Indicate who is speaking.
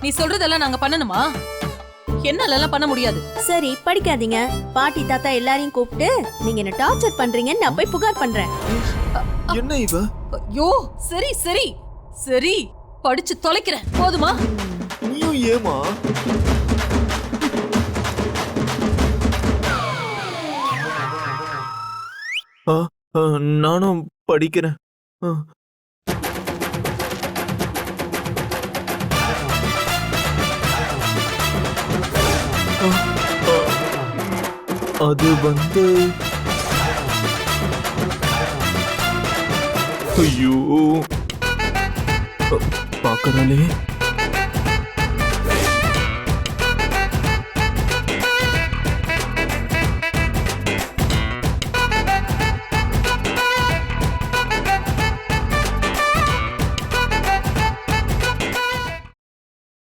Speaker 1: நீ சொல்றதெல்லாம் நாங்க பண்ணணுமா? என்னால பண்ண முடியாது.
Speaker 2: சரி படிக்காதீங்க, பாட்டி தாத்தா எல்லாரையும் கூப்பிட்டு நீங்க என்ன டார்ச்சர் பண்றீங்கன்னு நான் போய் புகார் பண்றேன்.
Speaker 3: என்ன இவ?
Speaker 1: ஐயோ சரி சரி சரி, படிச்சு தொலைக்கிறேன் போதுமா?
Speaker 3: நீயும் ஏமா? நானும் படிக்கிறேன். அது வந்து ஐயோ பார்க்கறாளே.